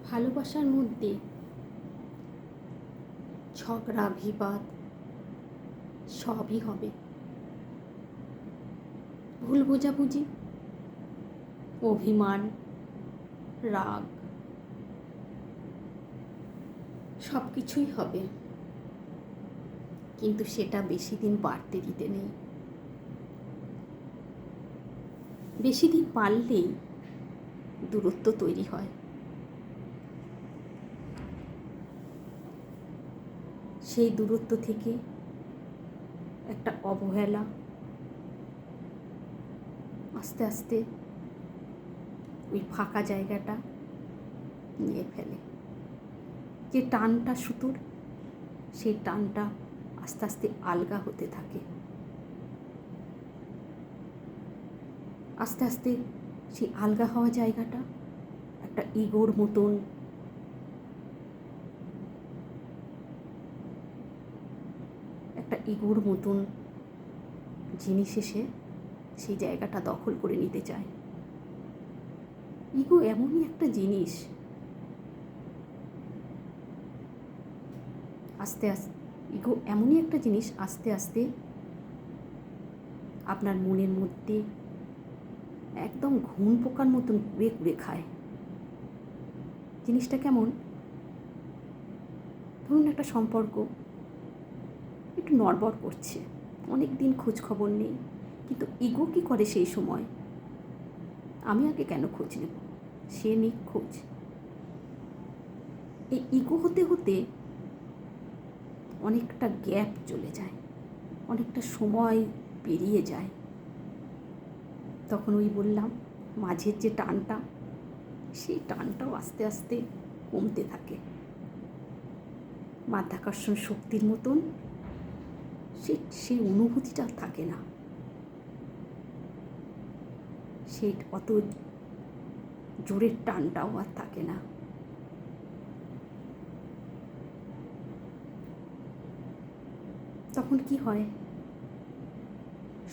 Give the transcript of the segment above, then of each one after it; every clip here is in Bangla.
ভালোবাসার মধ্যে ঝগড়া বিবাদ সবই হবে, ভুল বোঝাবুঝি, অভিমান, রাগ সব কিছুই হবে, কিন্তু সেটা বেশি দিন বাড়তে দিতে নেই। বেশি দিন বাড়লেই দূরত্ব তৈরি হয়। সেই দূরত্ব থেকে একটা অবহেলা আস্তে আস্তে ওই ফাঁকা জায়গাটা নিয়ে ফেলে। যে টানটা সুতোর, সেই টানটা আস্তে আস্তে আলগা হতে থাকে। আস্তে আস্তে সেই আলগা হওয়া জায়গাটা একটা ইগোর মতন জিনিস এসে সেই জায়গাটা দখল করে নিতে চায়। ইগো এমনই একটা জিনিস, আস্তে আস্তে আপনার মনের মধ্যে একদম ঘুণ পোকার মতন কুড়ে কুড়ে খায়। জিনিসটা কেমন, ধরুন একটা সম্পর্ক একটু নড়বড় করছে, অনেক দিন খোঁজ খবর নেই, কিন্তু ইগো কী করে সেই সময়, আমি আগে কেন খোঁজ নেব, সে নিক খোঁজ। এই ইগো হতে হতে অনেকটা গ্যাপ চলে যায়, অনেকটা সময় পেরিয়ে যায়। তখন ওই বললাম, মাঝের যে টানটা, সেই টানটাও আস্তে আস্তে কমতে থাকে। মাধ্যাকর্ষণ শক্তির মতন সেই অনুভূতিটা থাকে না, সেই অত জোরের টানটাও আর থাকে না। তখন কি হয়,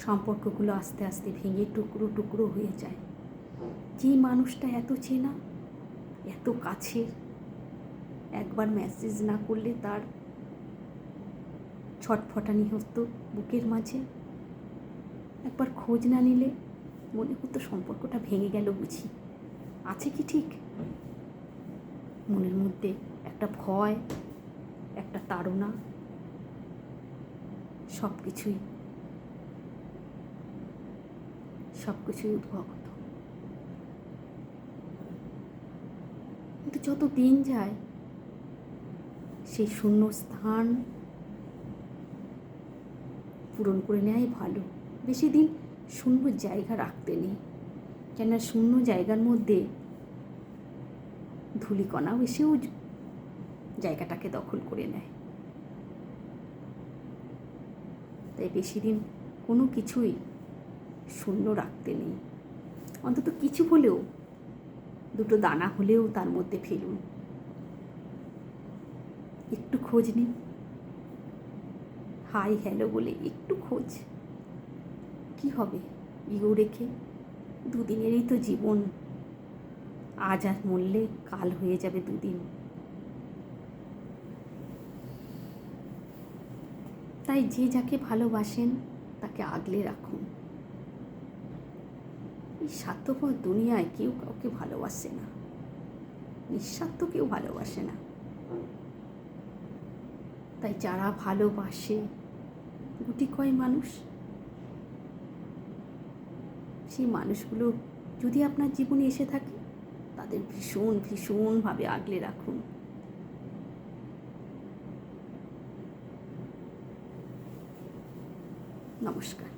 সম্পর্কগুলো আস্তে আস্তে ভেঙে টুকরো টুকরো হয়ে যায়। যে মানুষটা এত চেনা, এত কাছের, একবার মেসেজ না করলে তার ছটফটানি হতো বুকের মাঝে, একবার খোঁজ না নিলে মনে হতো সম্পর্কটা ভেঙে গেল বুঝি। আছে কি ঠিক? মনের মধ্যে একটা ভয়, একটা তাড়না, সব কিছুই উদ্ভব হতো। কিন্তু যত দিন যায় সেই শূন্য স্থান পূরণ করে নেওয়াই ভালো। বেশি দিন শূন্য জায়গা রাখতে নেই, কেন শূন্য জায়গার মধ্যে ধূলিকণাও এসেও জায়গাটাকে দখল করে নেয়। তাই বেশি দিন কোনো কিছুই শূন্য রাখতে নেই। অন্তত কিছু হলেও, দুটো দানা হলেও তার মধ্যে ফেলুন, একটু খোঁজ নিন। হাই হ্যালো বলে একটু খোঁজ, কি হবে ইগো রেখে? দুদিনেরই তো জীবন, আজ আর মরলে কাল হয়ে যাবে দুদিন। তাই যে যাকে ভালোবাসেন তাকে আগলে রাখুন। এই স্বার্থপর দুনিয়ায় কেউ কাউকে ভালোবাসে না, নিঃস্বার্থ কেউ ভালোবাসে না। তাই যারা ভালোবাসে গুটি কয় মানুষ, সেই মানুষগুলো যদি আপনার জীবনে এসে থাকে, তাদের ভীষণভাবে আগলে রাখুন। নমস্কার।